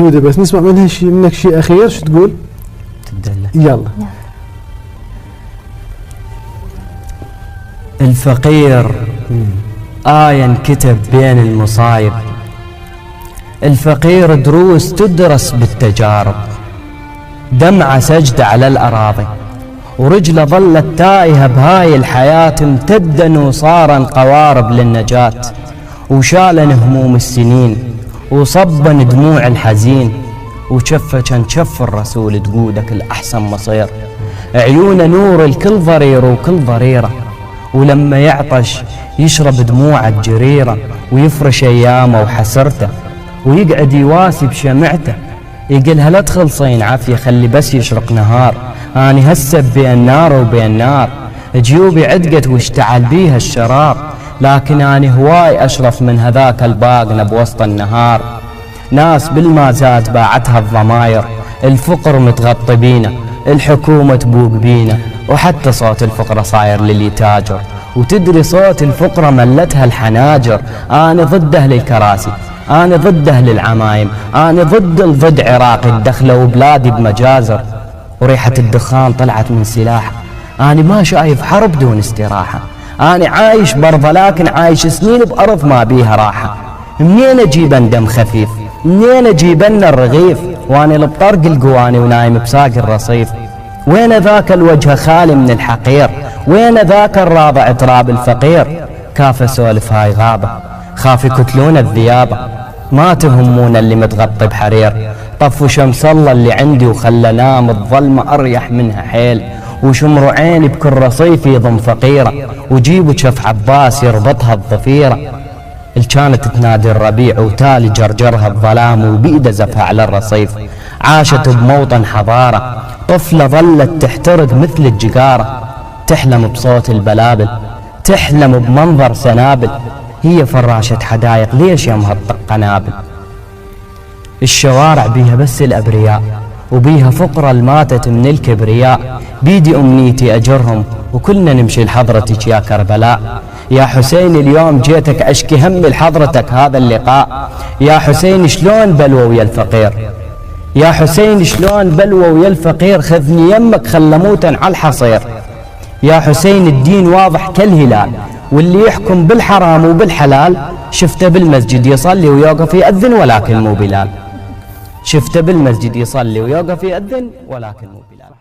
محدودة، بس نسمع منك شيء أخير. شو تقول؟ تبدأ يلا. الفقير آية انكتب بين المصايب، الفقير دروس تدرس بالتجارب، دمعة سجدة على الأراضي ورجله ظلت تائهة بهاي الحياة، امتدا وصارا قوارب للنجاة، وشالن هموم السنين وصبا دموع الحزين، وشفة كان شف الرسول تقودك الأحسن مصير، عيونه نور الكل ضرير وكل ضريرة، ولما يعطش يشرب دموع الجريرة، ويفرش أيامه وحسرته ويقعد يواسي بشمعته، يقلها لا تخلصين عافية خلي بس يشرق نهار، أني هسب بين نار وبين نار، جيوبي عدقت واشتعل بيها الشرار، لكن أني هواي أشرف من هذاك الباقنة بوسط النهار. ناس بالما زاد باعتها الضماير، الفقر متغطي بينا، الحكومة تبوق بينا، وحتى صوت الفقرة صاير للي تاجر، وتدري صوت الفقرة ملتها الحناجر. أنا ضد أهل الكراسي، أنا ضد أهل العمايم، أنا ضد عراقي الدخلة وبلادي بمجازر، وريحة الدخان طلعت من سلاح. أنا ما شايف حرب دون استراحة، أنا عايش برضه لكن عايش سنين بأرض ما بيها راحة. منين أجيبن دم خفيف؟ منين أجيبن الرغيف؟ وأنا لبطرق القواني ونايم بساق الرصيف. وين ذاك الوجه خالي من الحقير؟ وين ذاك الراضع تراب الفقير؟ كاف اسولف هاي غابة، خاف يكتلون الذيابة، ما تهمون اللي متغطي بحرير. طفوا شمس الله اللي عندي وخلى نام الظلمة أريح منها حيل، وشمروا عيني بكل رصيف يضم فقيرة، وجيبوا شف عباس يربطها الضفيرة. كانت تنادي الربيع وتالي جرجرها الظلام، وبيده زفها على الرصيف. عاشت بموطن حضارة، طفلة ظلت تحترق مثل الجقارة، تحلم بصوت البلابل، تحلم بمنظر سنابل. هي فراشة حدايق ليش يمها تطق قنابل؟ الشوارع بيها بس الأبرياء، وبيها فقرة الماتت من الكبرياء. بيدي أمنيتي أجرهم وكلنا نمشي لحضرتك يا كربلاء. يا حسين اليوم جيتك أشكي همي لحضرتك هذا اللقاء. يا حسين شلون بلوى ويا الفقير؟ يا حسين شلون بلوى ويا الفقير؟ خذني يمك خلموتا على الحصير. يا حسين الدين واضح كالهلال، واللي يحكم بالحرام وبالحلال شفته بالمسجد يصلي ويوقف يأذن ولكن مو بلال. شفته بالمسجد يصلي ويوقف يأذن ولكن مو بلال.